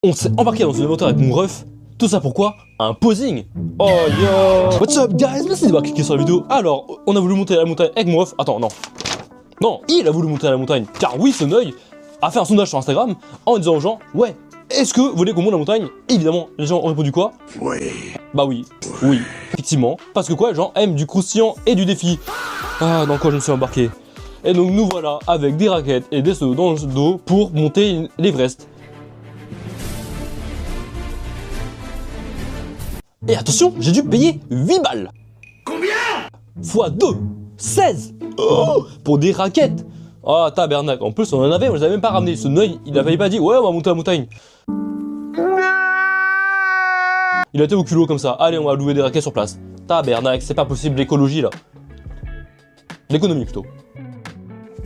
On s'est embarqué dans une aventure avec mon ref. Tout ça pourquoi? Un posing. Oh yo. What's up guys, merci d'avoir cliqué sur la vidéo. Alors, on a voulu monter à la montagne avec mon ref. Attends, non. Non, il a voulu monter à la montagne. Car oui, Sonoy a fait un sondage sur Instagram en disant aux gens, ouais, est-ce que vous voulez qu'on monte la montagne? Évidemment, les gens ont répondu quoi? Oui. Bah oui, oui, effectivement. Parce que quoi, les gens aiment du croustillant et du défi. Ah, dans quoi je me suis embarqué. Et donc nous voilà avec des raquettes et des seaux dans le dos pour monter l'Everest. Et attention, j'ai dû payer 8 balles. Combien? Fois 2, 16 pour des raquettes. Ah, tabernacle. En plus, on en avait, on les avait même pas ramenés. Ce Noël, il avait pas dit, ouais, on va monter la montagne. Il a été au culot comme ça. Allez, on va louer des raquettes sur place. Tabernacle, c'est pas possible, l'écologie là. L'économie plutôt.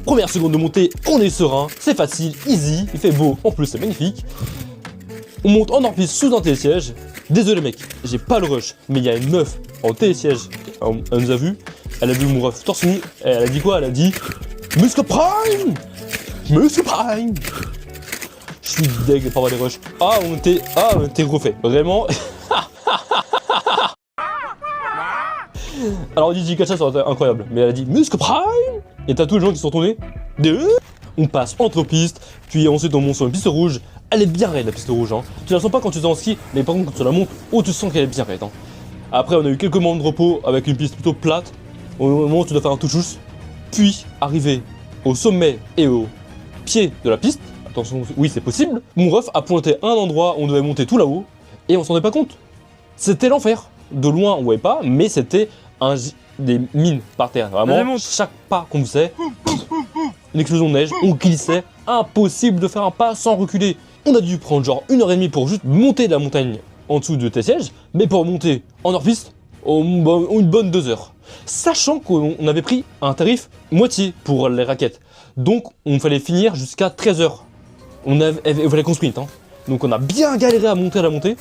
Première seconde de montée, on est serein, c'est facile, easy, il fait beau, en plus c'est magnifique. On monte en hors-piste sous un télésiège. Désolé mec, j'ai pas le rush, mais il y a une meuf en télésiège, elle nous a vu, elle a vu mon ref torse nu, et elle a dit quoi? Elle a dit Muscle Prime! Muscle Prime! Je suis deg de pas avoir des rushs. Ah, on était refait, vraiment. Alors on dit Jikacha, ça aurait été incroyable, mais elle a dit Muscle Prime! Et t'as tous les gens qui sont tournés. On passe entre pistes, puis ensuite on monte sur une piste rouge. Elle est bien raide la piste rouge, hein. Tu la sens pas quand tu es en ski, mais par contre quand tu la montes, oh tu sens qu'elle est bien raide, hein. Après on a eu quelques moments de repos avec une piste plutôt plate, au moment où tu dois faire un touche-touche, puis arriver au sommet et au pied de la piste. Attention, oui c'est possible. Mon ref a pointé un endroit où on devait monter tout là-haut, et on s'en est pas compte. C'était l'enfer. De loin on voyait pas, mais c'était des mines par terre. Vraiment, chaque pas qu'on faisait, une explosion de neige, on glissait, impossible de faire un pas sans reculer. On a dû prendre genre 1h30 pour juste monter de la montagne en dessous de tes sièges, mais pour monter en hors-piste, une bonne 2 heures. Sachant qu'on avait pris un tarif moitié pour les raquettes, donc on fallait finir jusqu'à 13h. Il fallait qu'on sprint, hein. Donc on a bien galéré à monter la montée.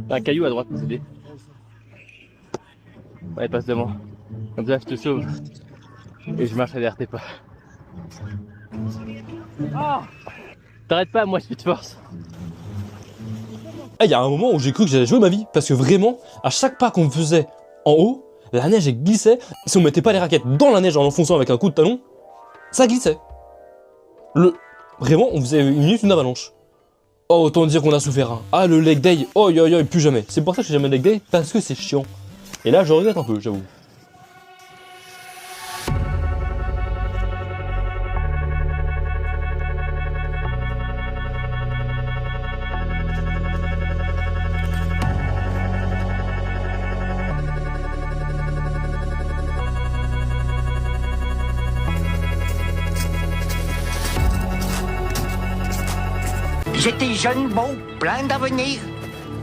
Un caillou à droite, c'est. Ouais, passe devant. Comme ça, je te sauve. Et je marche derrière tes pas. Oh, t'arrêtes pas, moi je te force. Il y a un moment où j'ai cru que j'allais jouer ma vie. Parce que vraiment, à chaque pas qu'on faisait en haut, la neige elle glissait. Si on mettait pas les raquettes dans la neige en enfonçant avec un coup de talon, ça glissait. Vraiment, on faisait une avalanche. Oh, autant dire qu'on a souffert, hein. Ah, le leg day, oh yo yo, plus jamais. C'est pour ça que je fais jamais leg day, parce que c'est chiant. Et là, je regrette un peu, j'avoue. J'étais jeune, beau, plein d'avenir.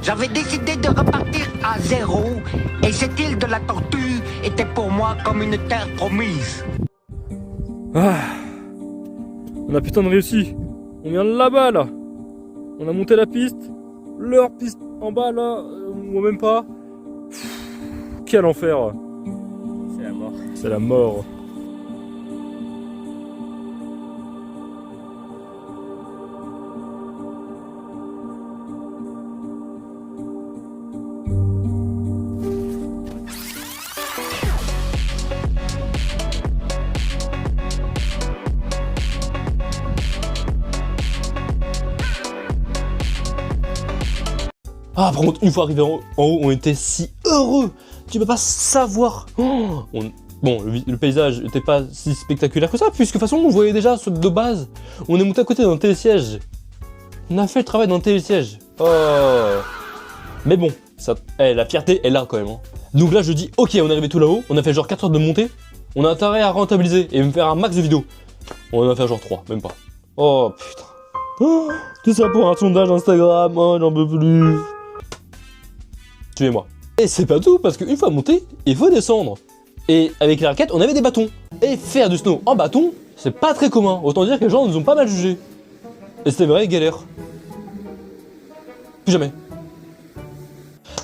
J'avais décidé de repartir à zéro. Et cette île de la tortue était pour moi comme une terre promise. Ah, on a putain de réussi. On vient de là-bas, là. On a monté la piste. Leur piste en bas, là. Ou même pas. Quel enfer. C'est la mort. C'est la mort. Ah, par contre, une fois arrivé en haut, on était si heureux. Tu peux pas savoir. Bon, le paysage n'était pas si spectaculaire que ça, puisque de toute façon, on voyait déjà de base. On est monté à côté d'un télésiège. On a fait le travail d'un télésiège. Oh. Mais bon, la fierté est là quand même, hein. Donc là, je dis, ok, on est arrivé tout là-haut. On a fait genre 4 heures de montée. On a intérêt à rentabiliser et me faire un max de vidéos. On en a fait genre 3, même pas. Oh putain. Oh, tout ça pour un sondage Instagram. Oh, j'en peux plus. Suivez-moi. Et c'est pas tout, parce qu'une fois monté, il faut descendre. Et avec les raquettes, on avait des bâtons. Et faire du snow en bâton, c'est pas très commun. Autant dire que les gens nous ont pas mal jugés. Et c'était vrai, galère. Plus jamais.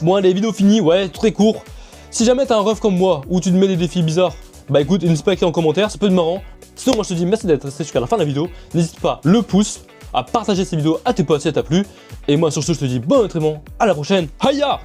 Bon, allez, vidéo finie, ouais, très court. Si jamais t'as un ref comme moi, où tu te mets des défis bizarres, bah écoute, n'hésite pas à écrire en commentaire, ça peut être marrant. Sinon moi je te dis merci d'être resté jusqu'à la fin de la vidéo, n'hésite pas le pouce, à partager cette vidéo à tes potes si elle t'a plu. Et moi sur ce je te dis bon entraînement, à la prochaine, Hiya!